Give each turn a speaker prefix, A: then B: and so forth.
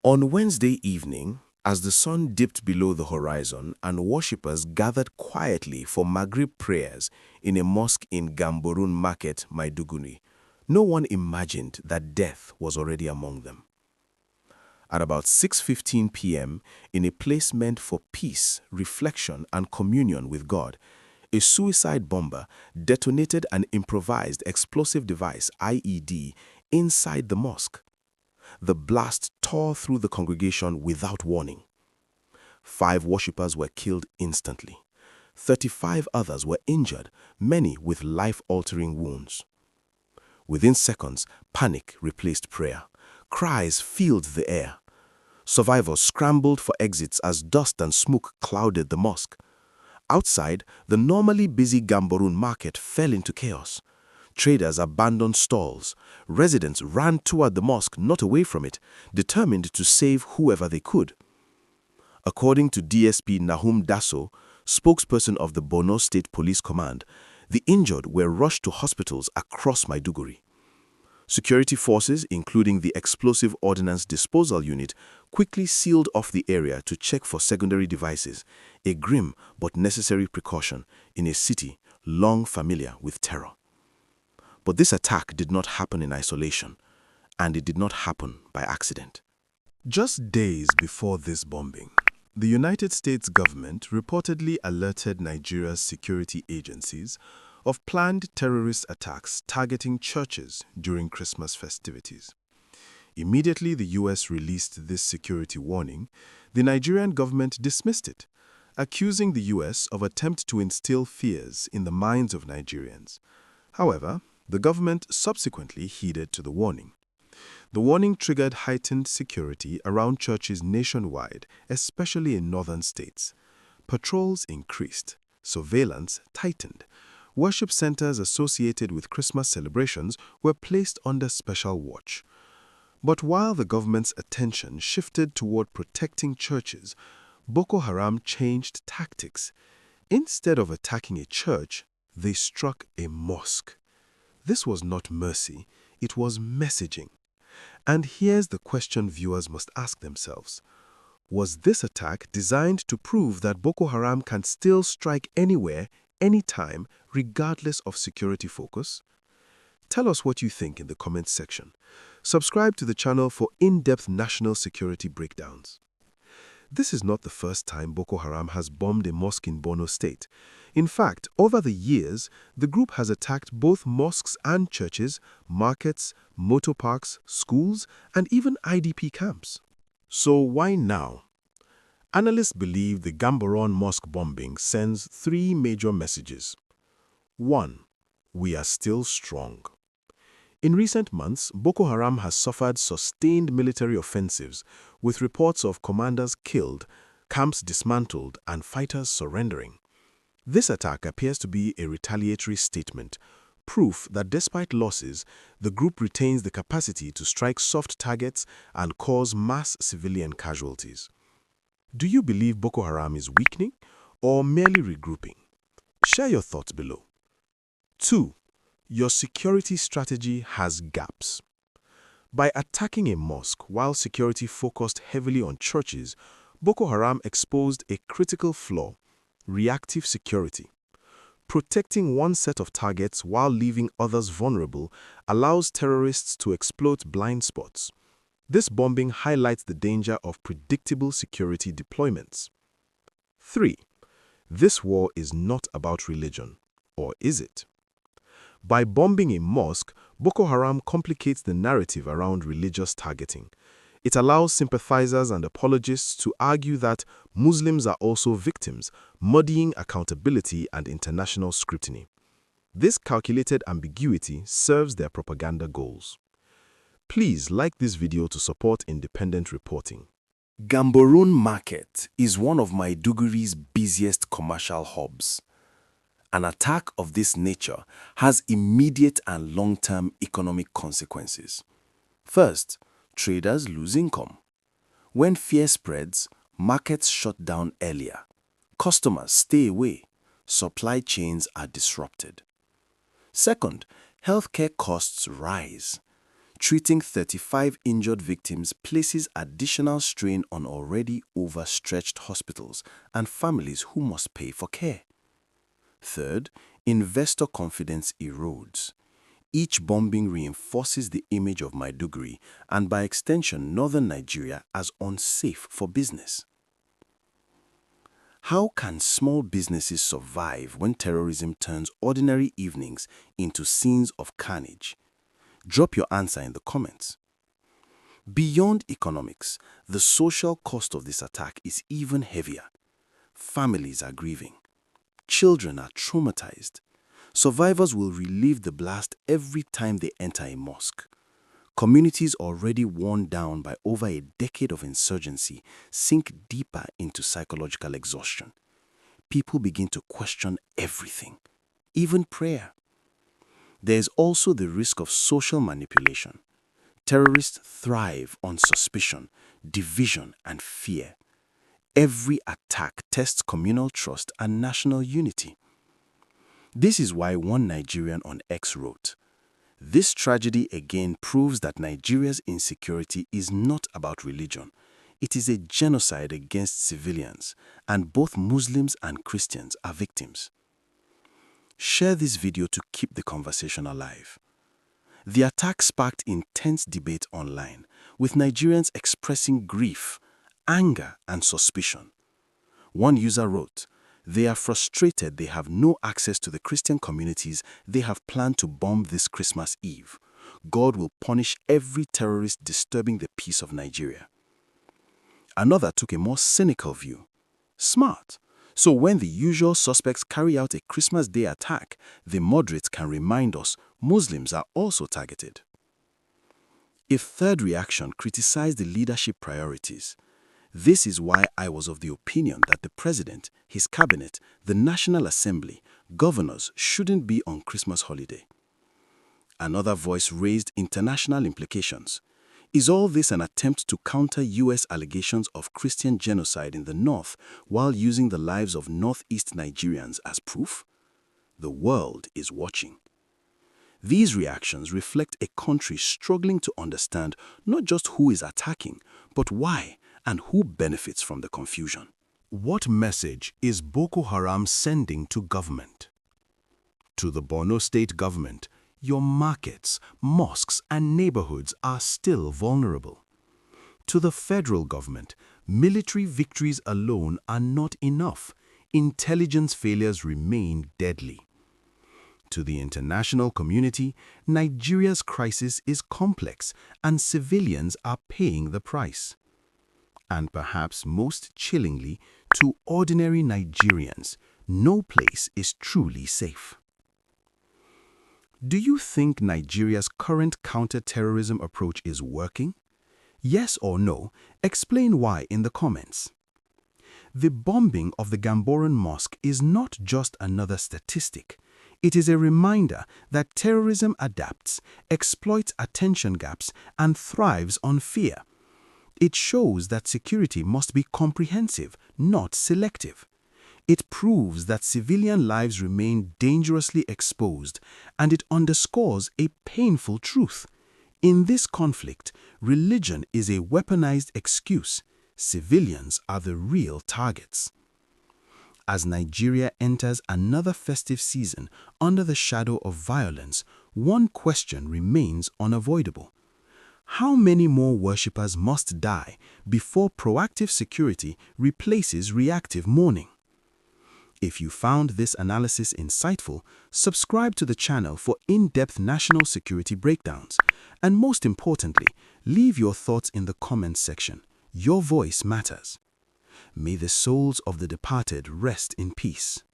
A: On Wednesday evening, as the sun dipped below the horizon and worshippers gathered quietly for Magrib prayers in a mosque in Gamborun Market, Maiduguri, no one imagined that death was already among them. At about 6:15 p.m., in a place meant for peace, reflection, and communion with God, a suicide bomber detonated an improvised explosive device, IED, inside the mosque. The blast tore through the congregation without warning. 5 worshippers were killed instantly. 35 others were injured, many with life-altering wounds. Within seconds, panic replaced prayer. Cries filled the air. Survivors scrambled for exits as dust and smoke clouded the mosque. Outside, the normally busy Gamborun Market fell into chaos. Traders abandoned stalls. Residents ran toward the mosque, not away from it, determined to save whoever they could. According to DSP Nahum Dasso, spokesperson of the Borno State Police Command, the injured were rushed to hospitals across Maiduguri. Security forces, including the Explosive Ordnance Disposal Unit, quickly sealed off the area to check for secondary devices, a grim but necessary precaution in a city long familiar with terror. But this attack did not happen in isolation, and it did not happen by accident. Just days before this bombing, the United States government reportedly alerted Nigeria's security agencies of planned terrorist attacks targeting churches during Christmas festivities. Immediately the U.S. released this security warning, the Nigerian government dismissed it, accusing the U.S. of attempt to instill fears in the minds of Nigerians. However, the government subsequently heeded to the warning. The warning triggered heightened security around churches nationwide, especially in northern states. Patrols increased, surveillance tightened. Worship centers associated with Christmas celebrations were placed under special watch. But while the government's attention shifted toward protecting churches, Boko Haram changed tactics. Instead of attacking a church, they struck a mosque. This was not mercy, it was messaging. And here's the question viewers must ask themselves. Was this attack designed to prove that Boko Haram can still strike anywhere, anytime, regardless of security focus? Tell us what you think in the comments section. Subscribe to the channel for in-depth national security breakdowns. This is not the first time Boko Haram has bombed a mosque in Borno State. In fact, over the years, the group has attacked both mosques and churches, markets, motor parks, schools, and even IDP camps. So why now? Analysts believe the Gamborun Mosque bombing sends 3 major messages. 1. We are still strong. In recent months, Boko Haram has suffered sustained military offensives, with reports of commanders killed, camps dismantled, and fighters surrendering. This attack appears to be a retaliatory statement, proof that despite losses, the group retains the capacity to strike soft targets and cause mass civilian casualties. Do you believe Boko Haram is weakening or merely regrouping? Share your thoughts below. 2. Your security strategy has gaps. By attacking a mosque while security focused heavily on churches, Boko Haram exposed a critical flaw: reactive security. Protecting one set of targets while leaving others vulnerable allows terrorists to exploit blind spots. This bombing highlights the danger of predictable security deployments. 3. This war is not about religion, or is it? By bombing a mosque, Boko Haram complicates the narrative around religious targeting. It allows sympathizers and apologists to argue that Muslims are also victims, muddying accountability and international scrutiny. This calculated ambiguity serves their propaganda goals. Please like this video to support independent reporting. Gamborun Market is one of Maiduguri's busiest commercial hubs. An attack of this nature has immediate and long-term economic consequences. First, traders lose income. When fear spreads, markets shut down earlier. Customers stay away. Supply chains are disrupted. Second, healthcare costs rise. Treating 35 injured victims places additional strain on already overstretched hospitals and families who must pay for care. Third, investor confidence erodes. Each bombing reinforces the image of Maiduguri and by extension northern Nigeria as unsafe for business. How can small businesses survive when terrorism turns ordinary evenings into scenes of carnage? Drop your answer in the comments. Beyond economics, the social cost of this attack is even heavier. Families are grieving. Children are traumatized. Survivors will relive the blast every time they enter a mosque. Communities already worn down by over a decade of insurgency sink deeper into psychological exhaustion. People begin to question everything, even prayer. There is also the risk of social manipulation. Terrorists thrive on suspicion, division, and fear. Every attack tests communal trust and national unity. This is why one Nigerian on X wrote, "This tragedy again proves that Nigeria's insecurity is not about religion. It is a genocide against civilians, and both Muslims and Christians are victims." Share this video to keep the conversation alive. The attack sparked intense debate online, with Nigerians expressing grief, anger, and suspicion. One user wrote, "They are frustrated they have no access to the Christian communities they have planned to bomb this Christmas Eve. God will punish every terrorist disturbing the peace of Nigeria." Another took a more cynical view. "Smart. So when the usual suspects carry out a Christmas Day attack, the moderates can remind us Muslims are also targeted." A third reaction criticized the leadership priorities. "This is why I was of the opinion that the president, his cabinet, the National Assembly, governors shouldn't be on Christmas holiday." Another voice raised international implications. Is all this an attempt to counter U.S. allegations of Christian genocide in the north while using the lives of northeast Nigerians as proof? The world is watching. These reactions reflect a country struggling to understand not just who is attacking, but why and who benefits from the confusion. What message is Boko Haram sending to government? To the Borno state government, your markets, mosques, and neighborhoods are still vulnerable. To the federal government, military victories alone are not enough. Intelligence failures remain deadly. To the international community, Nigeria's crisis is complex and civilians are paying the price. And perhaps most chillingly, to ordinary Nigerians, no place is truly safe. Do you think Nigeria's current counter-terrorism approach is working? Yes or no? Explain why in the comments. The bombing of the Gamborun Mosque is not just another statistic. It is a reminder that terrorism adapts, exploits attention gaps, and thrives on fear. It shows that security must be comprehensive, not selective. It proves that civilian lives remain dangerously exposed, and it underscores a painful truth. In this conflict, religion is a weaponized excuse. Civilians are the real targets. As Nigeria enters another festive season under the shadow of violence, one question remains unavoidable. How many more worshippers must die before proactive security replaces reactive mourning? If you found this analysis insightful, subscribe to the channel for in-depth national security breakdowns. And most importantly, leave your thoughts in the comments section. Your voice matters. May the souls of the departed rest in peace.